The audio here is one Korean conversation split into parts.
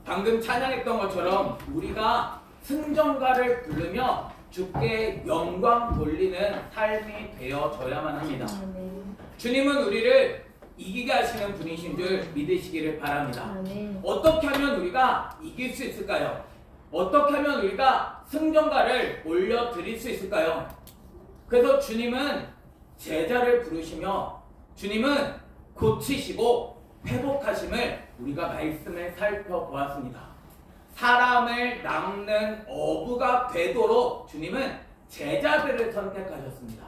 방금 찬양했던 것처럼 우리가 승전가를 부르며 주께 영광 돌리는 삶이 되어져야만 합니다. 주님은 우리를 이기게 하시는 분이신 줄 믿으시기를 바랍니다. 어떻게 하면 우리가 이길 수 있을까요? 어떻게 하면 우리가 승전가를 올려드릴 수 있을까요? 그래서 주님은 제자를 부르시며 주님은 고치시고 회복하심을 우리가 말씀을 살펴보았습니다. 사람을 낚는 어부가 되도록 주님은 제자들을 선택하셨습니다.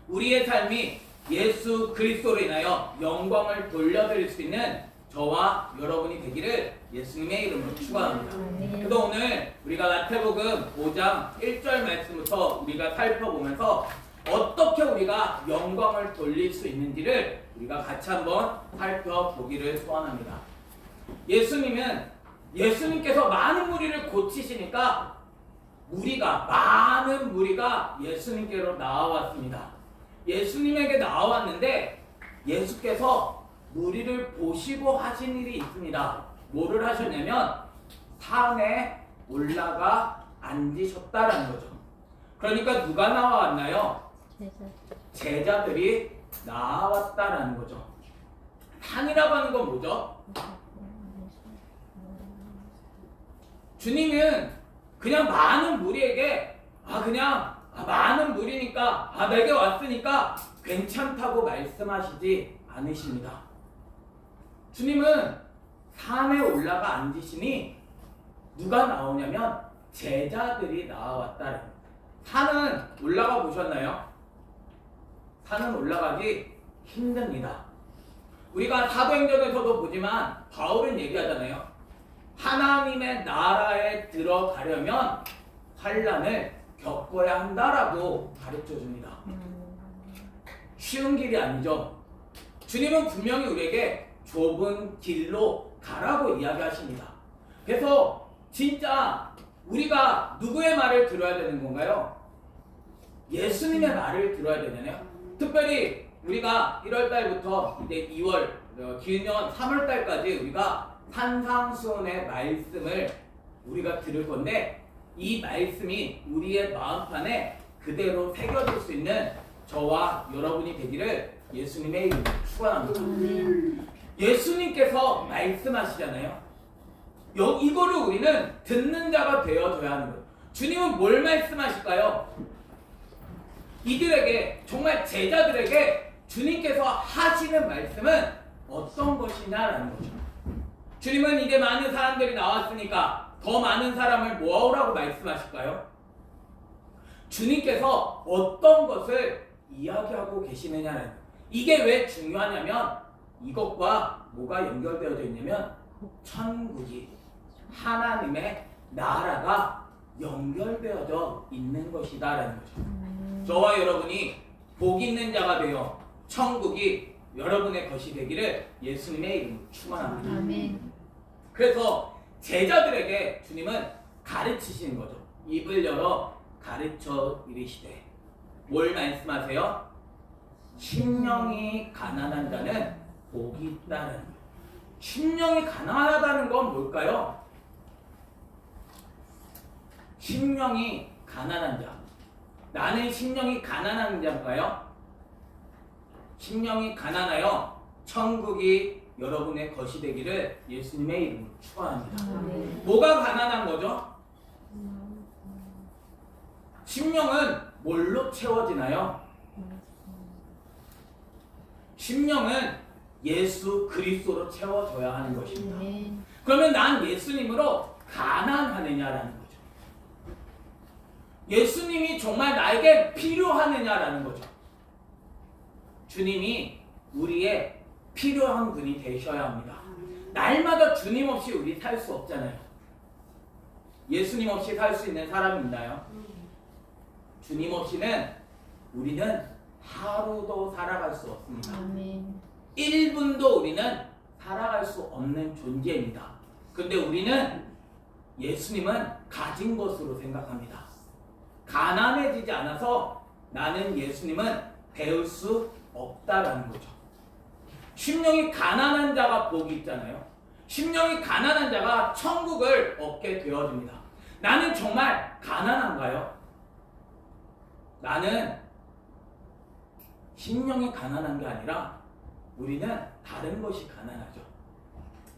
우리의 삶이 예수 그리스도로 인하여 영광을 돌려드릴 수 있는 저와 여러분이 되기를 예수님의 이름으로 축원합니다. 그래서 오늘 우리가 마태복음 5장 1절 말씀부터 우리가 살펴보면서 어떻게 우리가 영광을 돌릴 수 있는지를 우리가 같이 한번 살펴보기를 소원합니다. 예수님께서 많은 무리를 고치시니까 많은 무리가 예수님께로 나와왔습니다. 예수님에게 나왔는데 예수께서 무리를 보시고 하신 일이 있습니다. 뭐를 하셨냐면 산에 올라가 앉으셨다라는 거죠. 그러니까 누가 나와왔나요? 제자들이 나왔다라는 거죠. 산이라고 하는 건 뭐죠? 주님은 그냥 많은 무리에게 많은 무리니까 내게 왔으니까 괜찮다고 말씀하시지 않으십니다. 주님은 산에 올라가 앉으시니 누가 나오냐면 제자들이 나왔다는 거예요. 산은 올라가 보셨나요? 산은 올라가기 힘듭니다. 우리가 사도행전에서도 보지만 바울은 얘기하잖아요. 하나님의 나라에 들어가려면 환난을 겪어야 한다라고 가르쳐 줍니다. 쉬운 길이 아니죠. 주님은 분명히 우리에게 좁은 길로 가라고 이야기하십니다. 그래서 진짜 우리가 누구의 말을 들어야 되는 건가요? 예수님의 말을 들어야 되잖아요. 특별히 우리가 1월달부터 이제 2월, 기년 3월달까지 우리가 산상수훈의 말씀을 우리가 들을 건데 이 말씀이 우리의 마음판에 그대로 새겨질 수 있는 저와 여러분이 되기를 예수님의 이름으로 축원합니다. 예수님께서 말씀하시잖아요. 이거를 우리는 듣는 자가 되어줘야 하는 거예요. 주님은 뭘 말씀하실까요? 이들에게, 정말 제자들에게 주님께서 하시는 말씀은 어떤 것이냐라는 거죠. 주님은 이제 많은 사람들이 나왔으니까 더 많은 사람을 모아오라고 말씀하실까요? 주님께서 어떤 것을 이야기하고 계시느냐는 거예요. 이게 왜 중요하냐면 이것과 뭐가 연결되어져 있냐면 천국이, 하나님의 나라가 연결되어져 있는 것이다라는 거죠. 저와 여러분이 복 있는 자가 되어 천국이 여러분의 것이 되기를 예수님의 이름으로 축원합니다. 아멘. 그래서 제자들에게 주님은 가르치시는 거죠. 입을 열어 가르쳐 이르시되 뭘 말씀하세요? 심령이 가난한 자는 복이 있다는 거예요. 심령이 가난하다는 건 뭘까요? 심령이 가난한 자. 나는 심령이 가난한 자인가요? 심령이 가난하여 천국이 여러분의 것이 되기를 예수님의 이름으로 축원합니다. 뭐가 가난한 거죠? 심령은 뭘로 채워지나요? 심령은 예수 그리스도로 채워져야 하는 것입니다. 그러면 난 예수님으로 가난하느냐라는 거죠. 예수님이 정말 나에게 필요하느냐라는 거죠. 주님이 우리의 필요한 분이 되셔야 합니다. 날마다 주님 없이 우리 살 수 없잖아요. 예수님 없이 살 수 있는 사람이 있나요? 주님 없이는 우리는 하루도 살아갈 수 없습니다. 1분도 우리는 살아갈 수 없는 존재입니다. 근데 우리는 예수님은 가진 것으로 생각합니다. 가난해지지 않아서 나는 예수님은 배울 수 없다라는 거죠. 심령이 가난한 자가 복이 있잖아요. 심령이 가난한 자가 천국을 얻게 되어집니다. 나는 정말 가난한가요? 나는 심령이 가난한 게 아니라 우리는 다른 것이 가난하죠.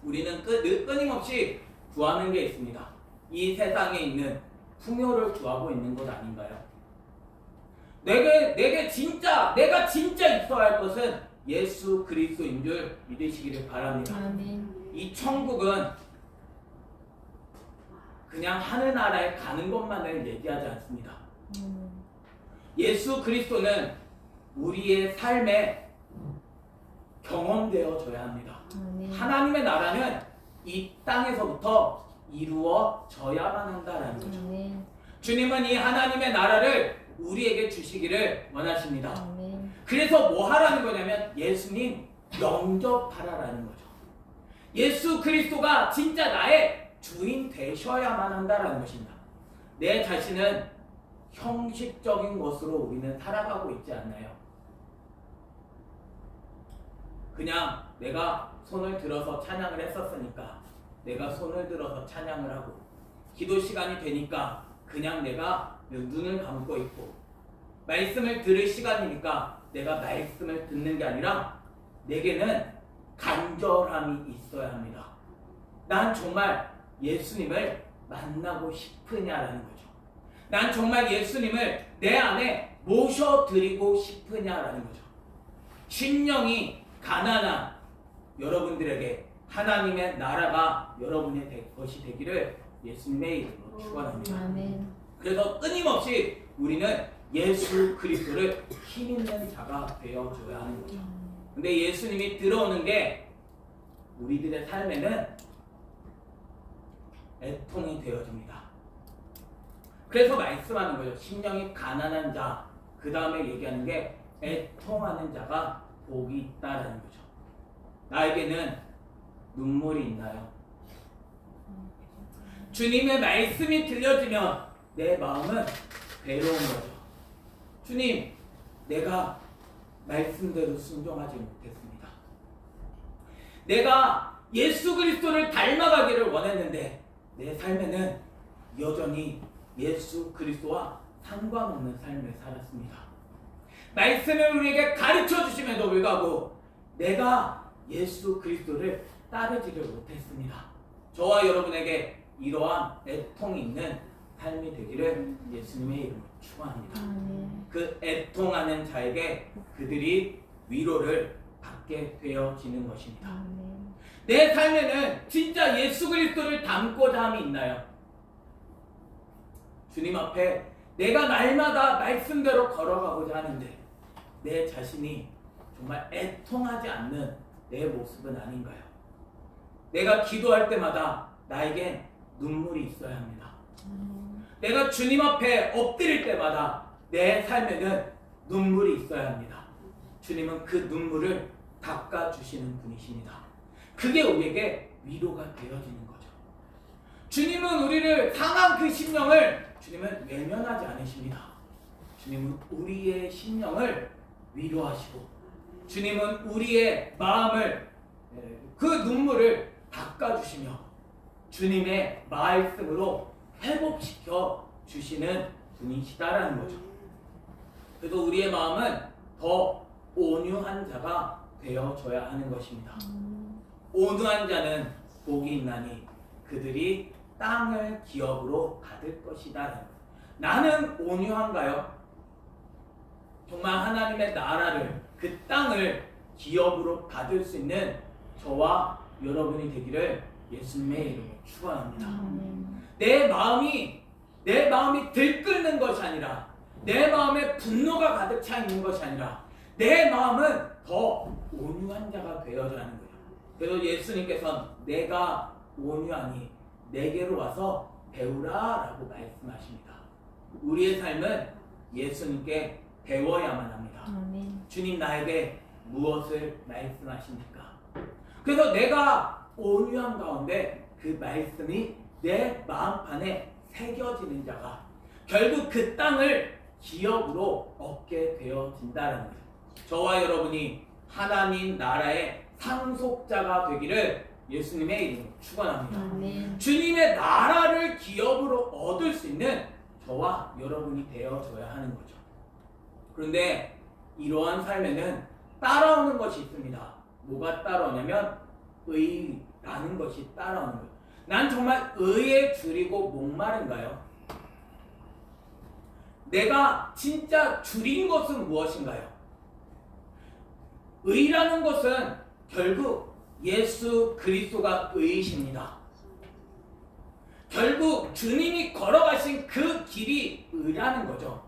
우리는 끊임없이 구하는 게 있습니다. 이 세상에 있는 풍요를 구하고 있는 것 아닌가요? 내가 진짜 있어야 할 것은 예수 그리스도인 줄 믿으시기를 바랍니다. 아멘. 이 천국은 그냥 하늘나라에 가는 것만을 얘기하지 않습니다. 예수 그리스도는 우리의 삶에 경험되어져야 합니다. 아멘. 하나님의 나라는 이 땅에서부터 이루어져야만 한다라는 거죠. 아멘. 주님은 이 하나님의 나라를 우리에게 주시기를 원하십니다. 아멘. 그래서 뭐 하라는 거냐면 예수님 영접하라라는 거죠. 예수 그리스도가 진짜 나의 주인 되셔야만 한다라는 것입니다. 내 자신은 형식적인 것으로 우리는 살아가고 있지 않나요? 그냥 내가 손을 들어서 찬양을 했었으니까 내가 손을 들어서 찬양을 하고 기도 시간이 되니까 그냥 내가 눈을 감고 있고 말씀을 들을 시간이니까 내가 말씀을 듣는 게 아니라 내게는 간절함이 있어야 합니다. 난 정말 예수님을 만나고 싶으냐라는 거죠. 난 정말 예수님을 내 안에 모셔드리고 싶으냐라는 거죠. 심령이 가난한 여러분들에게 하나님의 나라가 여러분의 것이 되기를 예수님의 이름으로 축원합니다. 아멘. 그래서 끊임없이 우리는 예수 그리스도를 힘있는 자가 되어줘야 하는 거죠. 근데 예수님이 들어오는 게 우리들의 삶에는 애통이 되어집니다. 그래서 말씀하는 거죠. 심령이 가난한 자, 그 다음에 얘기하는 게 애통하는 자가 복이 있다라는 거죠. 나에게는 눈물이 있나요? 주님의 말씀이 들려지면 내 마음은 괴로운 거죠. 주님, 내가 말씀대로 순종하지 못했습니다. 내가 예수 그리스도를 닮아가기를 원했는데 내 삶에는 여전히 예수 그리스도와 상관없는 삶을 살았습니다. 말씀을 우리에게 가르쳐 주심에도 불구하고 내가 예수 그리스도를 따르지를 못했습니다. 저와 여러분에게 이러한 애통이 있는 삶이 되기를 예수님의 이름으로 축원합니다. 그 애통하는 자에게 그들이 위로를 받게 되어지는 것입니다. 내 삶에는 진짜 예수 그리스도를 닮고자 함이 있나요? 주님 앞에 내가 날마다 말씀대로 걸어가고자 하는데 내 자신이 정말 애통하지 않는 내 모습은 아닌가요? 내가 기도할 때마다 나에겐 눈물이 있어야 합니다. 내가 주님 앞에 엎드릴 때마다 내 삶에는 눈물이 있어야 합니다. 주님은 그 눈물을 닦아주시는 분이십니다. 그게 우리에게 위로가 되어지는 거죠. 주님은 우리를 상한 그 심령을 주님은 외면하지 않으십니다. 주님은 우리의 심령을 위로하시고 주님은 우리의 마음을 그 눈물을 닦아주시며 주님의 말씀으로 회복시켜 주시는 분이시다라는 거죠. 그래서 우리의 마음은 더 온유한 자가 되어져야 하는 것입니다. 온유한 자는 복이 있나니 그들이 땅을 기업으로 받을 것이다. 나는 온유한가요? 정말 하나님의 나라를 그 땅을 기업으로 받을 수 있는 저와 여러분이 되기를 예수님의 이름으로 축원합니다. 내 마음이 들끓는 것이 아니라 내 마음에 분노가 가득 차 있는 것이 아니라 내 마음은 더 온유한 자가 되어야 하는 거예요. 그래서 예수님께서는 내가 온유하니 내게로 와서 배우라라고 말씀하십니다. 우리의 삶은 예수님께 배워야만 합니다. 주님 나에게 무엇을 말씀하십니까? 그래서 내가 온유한 가운데 그 말씀이 내 마음판에 새겨지는 자가 결국 그 땅을 기업으로 얻게 되어진다는 거예요. 저와 여러분이 하나님 나라의 상속자가 되기를 예수님의 이름으로 축원합니다. 아멘. 주님의 나라를 기업으로 얻을 수 있는 저와 여러분이 되어줘야 하는 거죠. 그런데 이러한 삶에는 따라오는 것이 있습니다. 뭐가 따라오냐면 의라는 것이 따라오는 거예요. 난 정말 의에 줄이고 목마른가요? 내가 진짜 줄인 것은 무엇인가요? 의라는 것은 결국 예수 그리스도가 의이십니다. 결국 주님이 걸어가신 그 길이 의라는 거죠.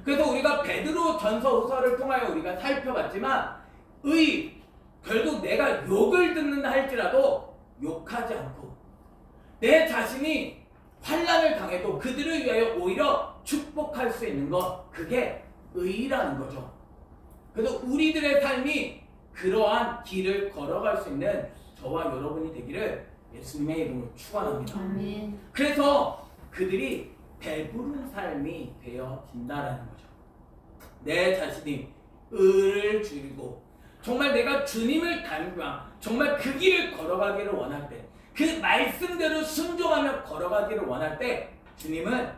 그래서 우리가 베드로 전서 후서를 통하여 우리가 살펴봤지만 의, 결국 내가 욕을 듣는다 할지라도 욕하지 않고 내 자신이 환난을 당해도 그들을 위하여 오히려 축복할 수 있는 것, 그게 의라는 거죠. 그래서 우리들의 삶이 그러한 길을 걸어갈 수 있는 저와 여러분이 되기를 예수님의 이름으로 축원합니다. 아멘. 그래서 그들이 배부른 삶이 되어진다라는 거죠. 내 자신이 의를 줄이고 정말 내가 주님을 닮아 정말 그 길을 걸어가기를 원할 때, 그 말씀대로 순종하며 걸어가기를 원할 때 주님은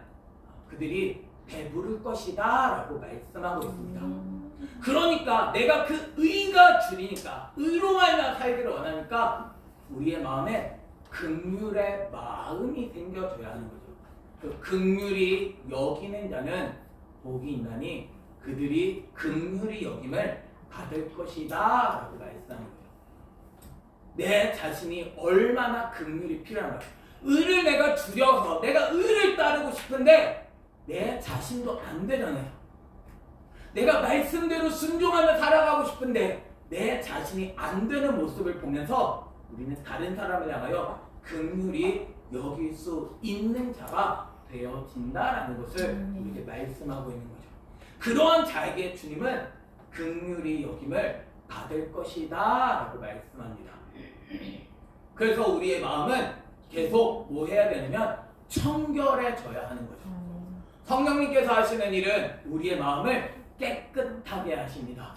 그들이 배부를 것이다 라고 말씀하고 있습니다. 그러니까 내가 그 의가 줄이니까, 의로 말미암아 살기를 원하니까 우리의 마음에 긍휼의 마음이 생겨줘야 하는 거죠. 그 긍휼히 여기는 자는 복이 있나니 그들이 긍휼히 여김을 받을 것이다 라고 말씀하는 거예요. 내 자신이 얼마나 긍휼이 필요한가. 의를 내가 줄여서 내가 의를 따르고 싶은데 내 자신도 안 되잖아요. 내가 말씀대로 순종하며 살아가고 싶은데 내 자신이 안 되는 모습을 보면서 우리는 다른 사람을 향하여 긍휼히 여길 수 있는 자가 되어진다라는 것을 우리에게 말씀하고 있는 거죠. 그러한 자에게 주님은 긍휼히 여김을 받을 것이다 라고 말씀합니다. 그래서 우리의 마음은 계속 뭐 해야 되냐면 청결해져야 하는 거죠. 성령님께서 하시는 일은 우리의 마음을 깨끗하게 하십니다.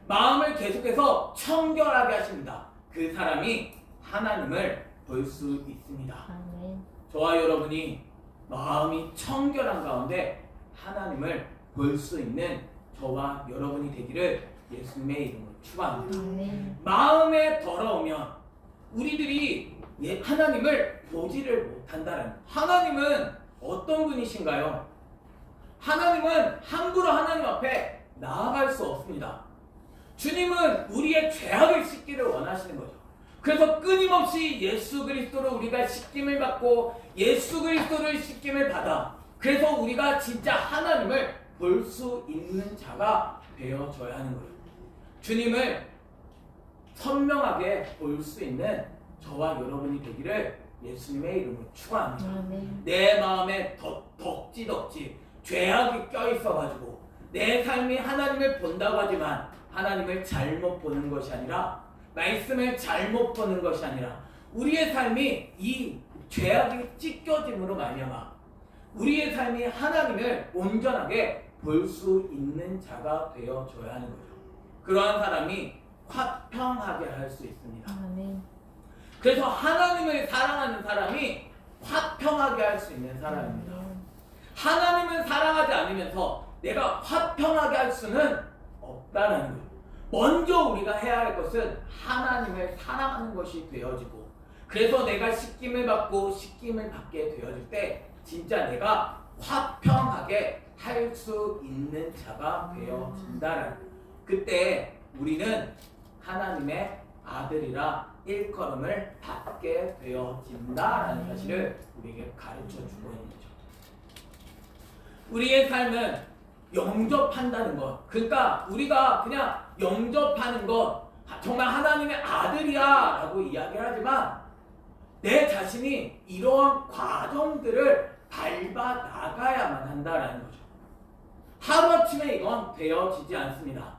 마음을 계속해서 청결하게 하십니다. 그 사람이 하나님을 볼 수 있습니다. 저와 여러분이 마음이 청결한 가운데 하나님을 볼 수 있는 저와 여러분이 되기를 예수님의 이름으로 축원합니다. 마음에 더러우면 우리들이 하나님을 보지를 못한다는, 하나님은 어떤 분이신가요? 하나님은 함부로 하나님 앞에 나아갈 수 없습니다. 주님은 우리의 죄악을 씻기를 원하시는 거죠. 그래서 끊임없이 예수 그리스도로 우리가 씻김을 받고 예수 그리스도를 씻김을 받아, 그래서 우리가 진짜 하나님을 볼 수 있는 자가 되어져야 하는 거예요. 주님을 선명하게 볼 수 있는 저와 여러분이 되기를 예수님의 이름으로 축원합니다. 내 마음에 덕지 죄악이 껴있어가지고 내 삶이 하나님을 본다고 하지만 하나님을 잘못 보는 것이 아니라, 말씀을 잘못 보는 것이 아니라 우리의 삶이 이 죄악이 찢겨짐으로 말미암아 우리의 삶이 하나님을 온전하게 볼 수 있는 자가 되어줘야 하는 거죠. 그러한 사람이 화평하게 할 수 있습니다. 그래서 하나님을 사랑하는 사람이 화평하게 할 수 있는 사람입니다. 하나님을 사랑하지 않으면서 내가 화평하게 할 수는 없다는 거예요. 먼저 우리가 해야 할 것은 하나님을 사랑하는 것이 되어지고, 그래서 내가 씻김을 받고 씻김을 받게 되어질 때 진짜 내가 화평하게 할 수 있는 자가 되어진다라는 거예요. 그때 우리는 하나님의 아들이라 일컬음을 받게 되어진다라는 사실을 우리에게 가르쳐주고 있는 거죠. 우리의 삶은 영접한다는 것, 그러니까 우리가 그냥 영접하는 것, 정말 하나님의 아들이야 라고 이야기를 하지만 내 자신이 이러한 과정들을 밟아 나가야만 한다라는 거죠. 하루아침에 이건 되어지지 않습니다.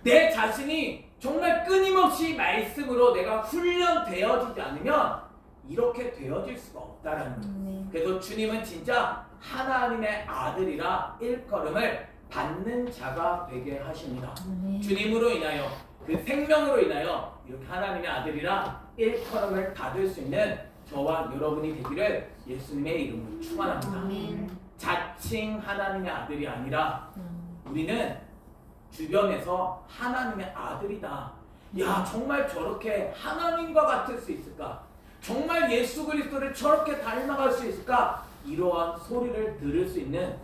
내 자신이 정말 끊임없이 말씀으로 내가 훈련되어지지 않으면 이렇게 되어질 수가 없다라는 거예요. 그래서 주님은 진짜 하나님의 아들이라 일컬음을 받는 자가 되게 하십니다. 주님으로 인하여, 그 생명으로 인하여 이렇게 하나님의 아들이라 일컬음을 받을 수 있는 저와 여러분이 되기를 예수님의 이름으로 축원합니다. 아멘. 자칭 하나님의 아들이 아니라 우리는 주변에서 하나님의 아들이다. 야, 정말 저렇게 하나님과 같을 수 있을까? 정말 예수 그리스도를 저렇게 닮아갈 수 있을까? 이러한 소리를 들을 수 있는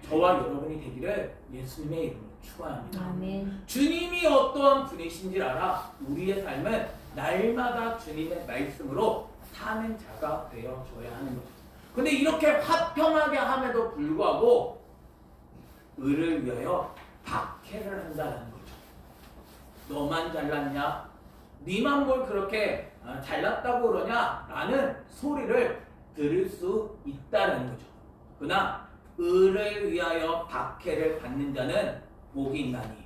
저와 여러분이 되기를 예수님의 이름으로 축원합니다. 아멘. 주님이 어떠한 분이신지 알아 우리의 삶은 날마다 주님의 말씀으로 사는 자가 되어줘야 하는 거죠. 근데 이렇게 화평하게 함에도 불구하고 의를 위하여 박해를 한다는 거죠. 너만 잘났냐? 네만 뭘 그렇게 잘났다고 그러냐? 라는 소리를 들을 수 있다는 거죠. 그러나 의를 위하여 박해를 받는 자는 복이 있나니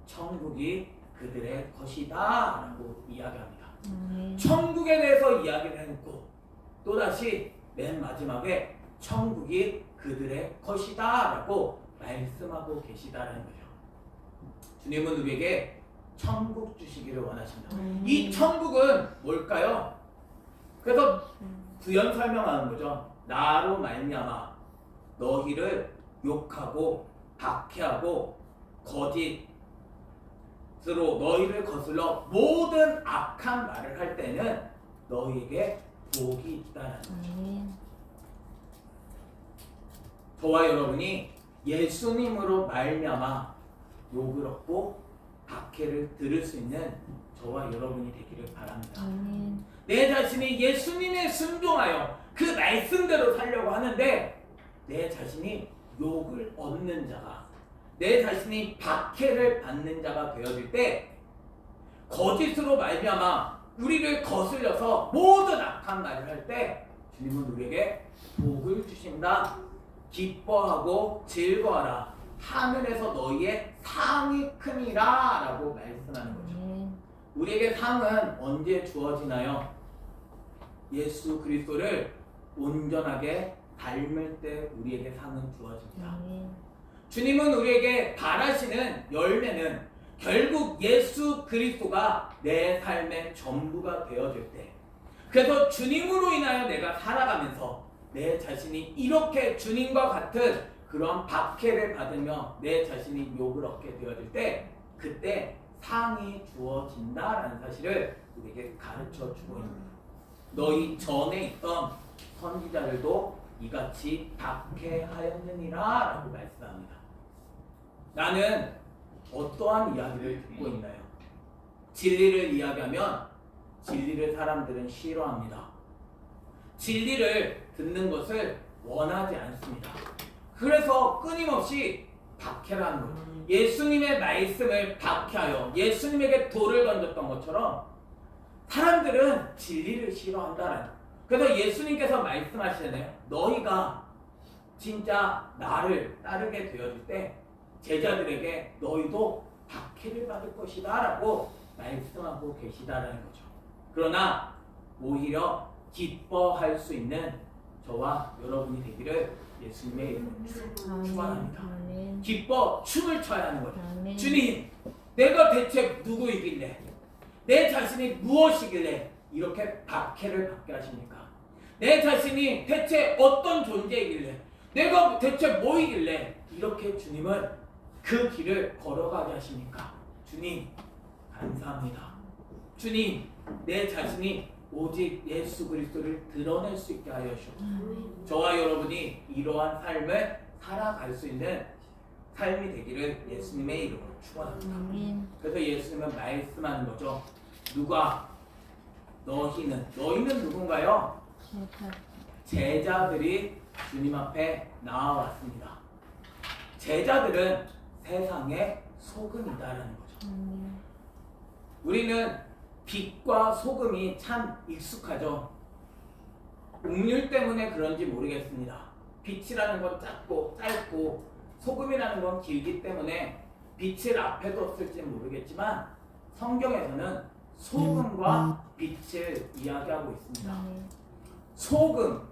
천국이 그들의 것이다 라고 이야기합니다. 천국에 대해서 이야기를 해놓고 또다시 맨 마지막에 천국이 그들의 것이다 라고 말씀하고 계시다는 거죠. 주님은 우리에게 천국 주시기를 원하십니다. 이 천국은 뭘까요? 그래서 부연 설명하는 거죠. 나로 말미암아 너희를 욕하고 박해하고 거짓으로 너희를 거슬러 모든 악한 말을 할 때는 너희에게 복이 있다는 거죠. 저와 여러분이 예수님으로 말미암아 욕을 얻고 박해를 들을 수 있는 저와 여러분이 되기를 바랍니다. 내 자신이 예수님에 순종하여 그 말씀대로 살려고 하는데 내 자신이 욕을 얻는 자가, 내 자신이 박해를 받는 자가 되어질 때 거짓으로 말미암아 우리를 거슬려서 모든 악한 말을 할 때 주님은 우리에게 복을 주신다. 기뻐하고 즐거워하라. 하늘에서 너희의 상이 크니라 라고 말씀하는 거죠. 우리에게 상은 언제 주어지나요? 예수 그리스도를 온전하게 닮을 때 우리에게 상은 주어집니다. 주님은 우리에게 바라시는 열매는 결국 예수 그리스도가 내 삶의 전부가 되어질 때, 그래서 주님으로 인하여 내가 살아가면서 내 자신이 이렇게 주님과 같은 그런 박해를 받으며 내 자신이 욕을 얻게 되어질 때 그때 상이 주어진다라는 사실을 우리에게 가르쳐 주고 있는 거예요. 너희 전에 있던 선지자들도 이같이 박해하였느니라 라고 말씀합니다. 나는 어떠한 이야기를 듣고 있나요? 진리를 이야기하면 진리를 사람들은 싫어합니다. 진리를 듣는 것을 원하지 않습니다. 그래서 끊임없이 박해를 하는 거예요. 예수님의 말씀을 박해하여 예수님에게 돌을 던졌던 것처럼 사람들은 진리를 싫어한다는. 그래서 예수님께서 말씀하시잖아요. 너희가 진짜 나를 따르게 되어질 때 제자들에게 너희도 박해를 받을 것이다 라고 말씀하고 계시다라는 거죠. 그러나 오히려 기뻐할 수 있는 저와 여러분이 되기를 예수님의 이름으로 축원합니다. 기뻐 춤을 춰야 하는 거죠. 주님, 내가 대체 누구이길래, 내 자신이 무엇이길래 이렇게 박해를 받게 하십니까? 내 자신이 대체 어떤 존재이길래, 내가 대체 뭐이길래 이렇게 주님은 그 길을 걸어가게 하십니까? 주님, 감사합니다. 주님, 내 자신이 오직 예수 그리스도를 드러낼 수 있게 하여 주옵소서. 저와 여러분이 이러한 삶을 살아갈 수 있는 삶이 되기를 예수님의 이름으로 축원합니다. 그래서 예수님은 말씀하는 거죠. 누가 너희는 누군가요? 제자들이 주님 앞에 나와왔습니다. 제자들은 세상의 소금이다라는 거죠. 우리는 빛과 소금이 참 익숙하죠. 옥률 때문에 그런지 모르겠습니다. 빛이라는 건 짧고 소금이라는 건 길기 때문에 빛을 앞에 뒀을지 모르겠지만 성경에서는 소금과 빛을 이야기하고 있습니다. 소금,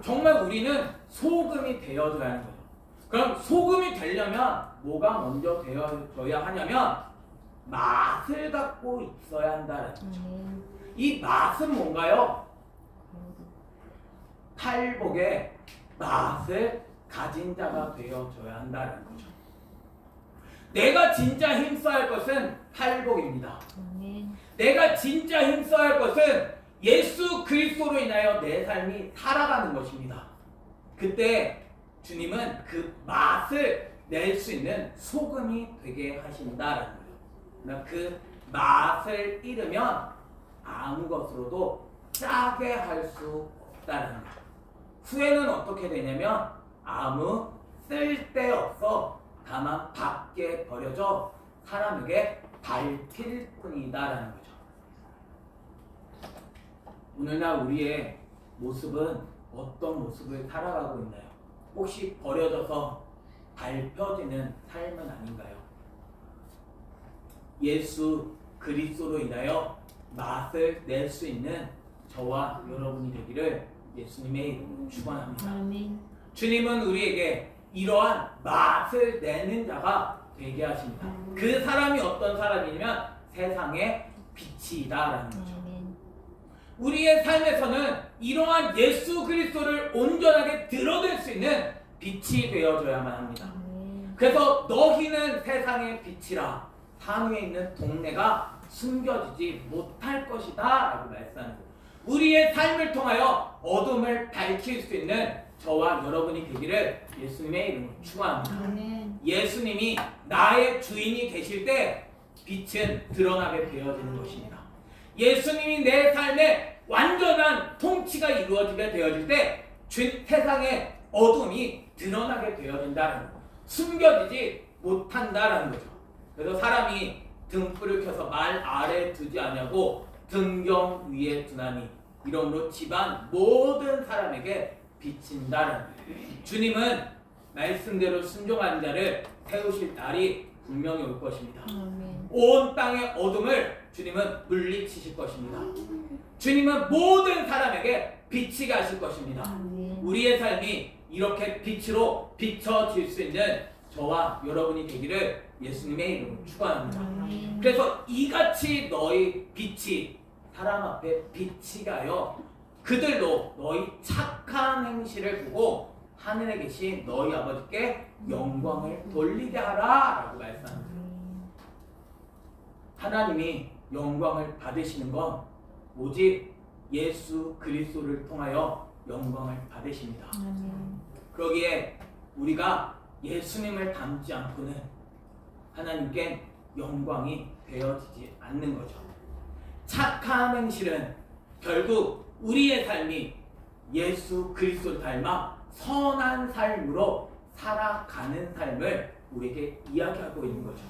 정말 우리는 소금이 되어줘야 하는 거죠. 그럼 소금이 되려면 뭐가 먼저 되어져야 하냐면 맛을 갖고 있어야 한다는 거죠. 이 맛은 뭔가요? 팔복의 맛을 가진 자가 되어줘야 한다는 거죠. 내가 진짜 힘써야 할 것은 팔복입니다. 내가 진짜 힘써야 할 것은 예수 그리스도로 인하여 내 삶이 살아가는 것입니다. 그때 주님은 그 맛을 낼 수 있는 소금이 되게 하신다는 거예요. 그 맛을 잃으면 아무 것으로도 짜게 할 수 없다는 거예요. 후에는 어떻게 되냐면 아무 쓸데없어 다만 밖에 버려져 사람에게 밟힐 뿐이다라는 거죠. 오늘날 우리의 모습은 어떤 모습을 살아가고 있나요? 혹시 버려져서 밟혀지는 삶은 아닌가요? 예수 그리스도로 인하여 맛을 낼 수 있는 저와 여러분이 되기를 예수님의 이름으로 축원합니다. 아멘. 주님은 우리에게 이러한 맛을 내는 자가 되게 하십니다. 그 사람이 어떤 사람이냐면 세상의 빛이다라는 거죠. 아멘. 우리의 삶에서는 이러한 예수 그리스도를 온전하게 드러낼 수 있는 빛이 되어줘야만 합니다. 아멘. 그래서 너희는 세상의 빛이라 산 위에 있는 동네가 숨겨지지 못할 것이다 라고 말씀하는 거예요. 우리의 삶을 통하여 어둠을 밝힐 수 있는 저와 여러분이 되기를 예수님의 이름으로 축원합니다. 아멘. 예수님이 나의 주인이 되실 때 빛은 드러나게 되어지는 것입니다. 예수님이 내 삶에 완전한 통치가 이루어지게 되어질 때 세상의 어둠이 드러나게 되어진다는 거, 숨겨지지 못한다라는 거죠. 그래서 사람이 등불을 켜서 말 아래 두지 않냐고 등경 위에 두나니 이러므로 집안 모든 사람에게 비친다는 거예요. 주님은 말씀대로 순종하는 자를 세우실 날이 분명히 올 것입니다. 아멘. 온 땅의 어둠을 주님은 물리치실 것입니다. 주님은 모든 사람에게 비치게 하실 것입니다. 아멘. 우리의 삶이 이렇게 빛으로 비춰질 수 있는 저와 여러분이 되기를 예수님의 이름으로 축원합니다. 아멘. 그래서 이같이 너희 빛이 사람 앞에 빛이 가요 그들로 너희 착한 행실을 보고 하늘에 계신 너희 아버지께 영광을 돌리게 하라 라고 말씀합니다. 하나님이 영광을 받으시는 건 오직 예수 그리스도를 통하여 영광을 받으십니다. 아멘. 그러기에 우리가 예수님을 닮지 않고는 하나님께 영광이 되어지지 않는 거죠. 착한 행실은 결국 우리의 삶이 예수 그리스도를 닮아 선한 삶으로 살아가는 삶을 우리에게 이야기하고 있는 거죠.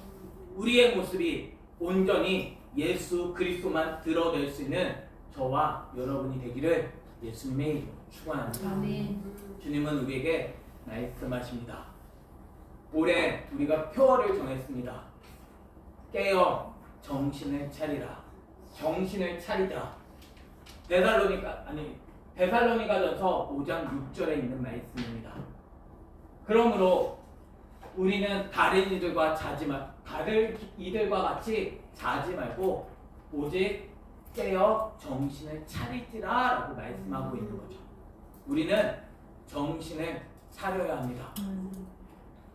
우리의 모습이 온전히 예수 그리스도만 드러낼 수 있는 저와 여러분이 되기를 예수님의 이름으로 축원합니다. 아멘. 주님은 우리에게 말씀하십니다. 올해 우리가 표어를 정했습니다. 깨어 정신을 차리라. 정신을 차리자. 데살로니가전서 5장 6절에 있는 말씀입니다. 그러므로 우리는 다른 이들과 같이 자지 말고 오직 깨어 정신을 차리지라라고 말씀하고 있는 거죠. 우리는 정신을 차려야 합니다.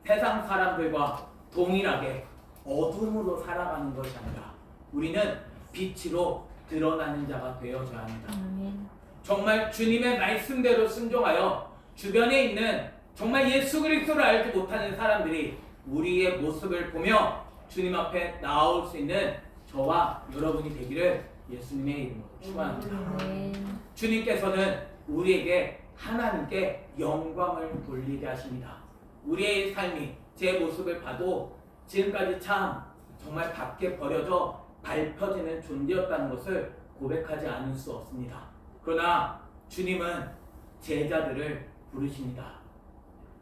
세상 사람들과 동일하게 어둠으로 살아가는 것이 아니라 우리는 빛으로 드러나는 자가 되어져야 합니다. 아멘. 정말 주님의 말씀대로 순종하여 주변에 있는 정말 예수 그리스도를 알지 못하는 사람들이 우리의 모습을 보며 주님 앞에 나올 수 있는 저와 여러분이 되기를 예수님의 이름으로 축원합니다. 아멘. 주님께서는 우리에게 하나님께 영광을 돌리게 하십니다. 우리의 삶이 제 모습을 봐도 지금까지 참 정말 밖에 버려져 밟혀지는 존재였다는 것을 고백하지 않을 수 없습니다. 그러나 주님은 제자들을 부르십니다.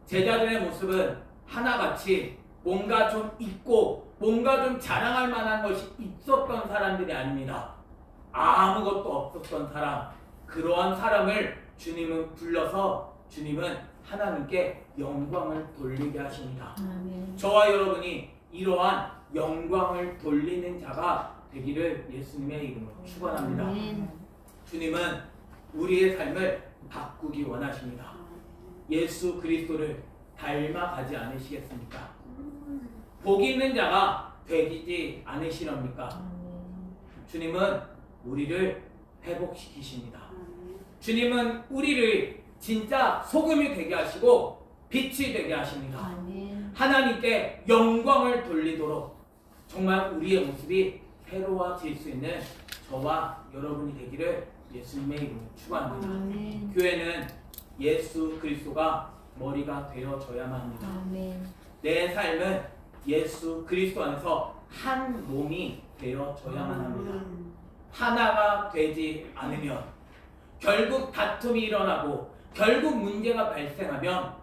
제자들의 모습은 하나같이 뭔가 좀 있고 뭔가 좀 자랑할 만한 것이 있었던 사람들이 아닙니다. 아무것도 없었던 사람, 그러한 사람을 주님은 불러서 주님은 하나님께 영광을 돌리게 하십니다. 아멘. 저와 여러분이 이러한 영광을 돌리는 자가 되기를 예수님의 이름으로 축원합니다. 아멘. 주님은 우리의 삶을 바꾸기 원하십니다. 예수 그리스도를 닮아가지 않으시겠습니까? 복 있는 자가 되지 않으시렵니까? 주님은 우리를 회복시키십니다. 주님은 우리를 진짜 소금이 되게 하시고 빛이 되게 하십니다. 아멘. 하나님께 영광을 돌리도록 정말 우리의 모습이 새로워질 수 있는 저와 여러분이 되기를 예수님의 이름으로 축원합니다. 아멘. 교회는 예수 그리스도가 머리가 되어져야만 합니다. 아멘. 내 삶은 예수 그리스도 안에서 한 몸이 되어져야만 합니다. 하나가 되지 않으면 결국 다툼이 일어나고 결국 문제가 발생하면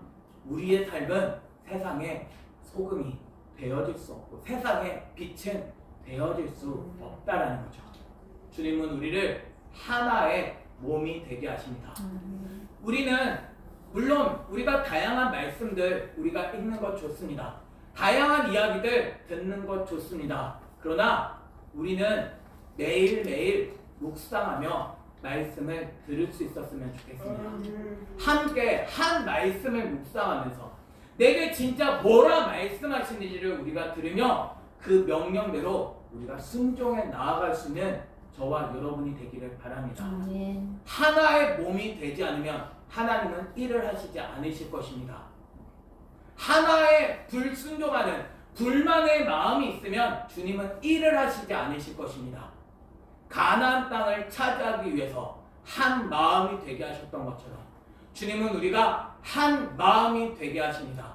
우리의 삶은 세상에 소금이 되어질 수 없고 세상에 빛은 되어질 수 없다라는 거죠. 주님은 우리를 하나의 몸이 되게 하십니다. 우리는 물론 우리가 다양한 말씀들 우리가 읽는 것 좋습니다. 다양한 이야기들 듣는 것 좋습니다. 그러나 우리는 매일매일 묵상하며 말씀을 들을 수 있었으면 좋겠습니다. 함께 한 말씀을 묵상하면서 내게 진짜 뭐라 말씀하시는지를 우리가 들으며 그 명령대로 우리가 순종해 나아갈 수 있는 저와 여러분이 되기를 바랍니다. 아멘. 하나의 몸이 되지 않으면 하나님은 일을 하시지 않으실 것입니다. 하나의 불순종하는 불만의 마음이 있으면 주님은 일을 하시지 않으실 것입니다. 가나안 땅을 차지하기 위해서 한 마음이 되게 하셨던 것처럼 주님은 우리가 한 마음이 되게 하십니다.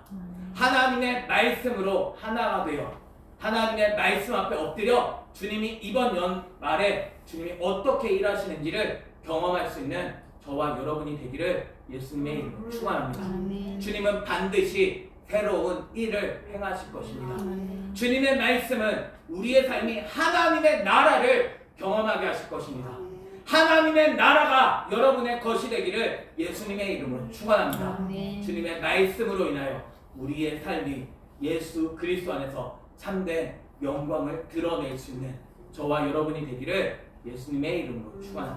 하나님의 말씀으로 하나가 되어 하나님의 말씀 앞에 엎드려 주님이 이번 연말에 주님이 어떻게 일하시는지를 경험할 수 있는 저와 여러분이 되기를 예수님의 이름으로 축원합니다. 아멘. 주님은 반드시 새로운 일을 행하실 것입니다. 아멘. 주님의 말씀은 우리의 삶이 하나님의 나라를 경험하게 하실 것입니다. 하나님의 나라가 여러분의 것이 되기를 예수님의 이름으로 축원합니다. 아멘. 주님의 말씀으로 인하여 우리의 삶이 예수 그리스도 안에서 참된 영광을 드러낼 수 있는 저와 여러분이 되기를 예수님의 이름으로 축원합니다.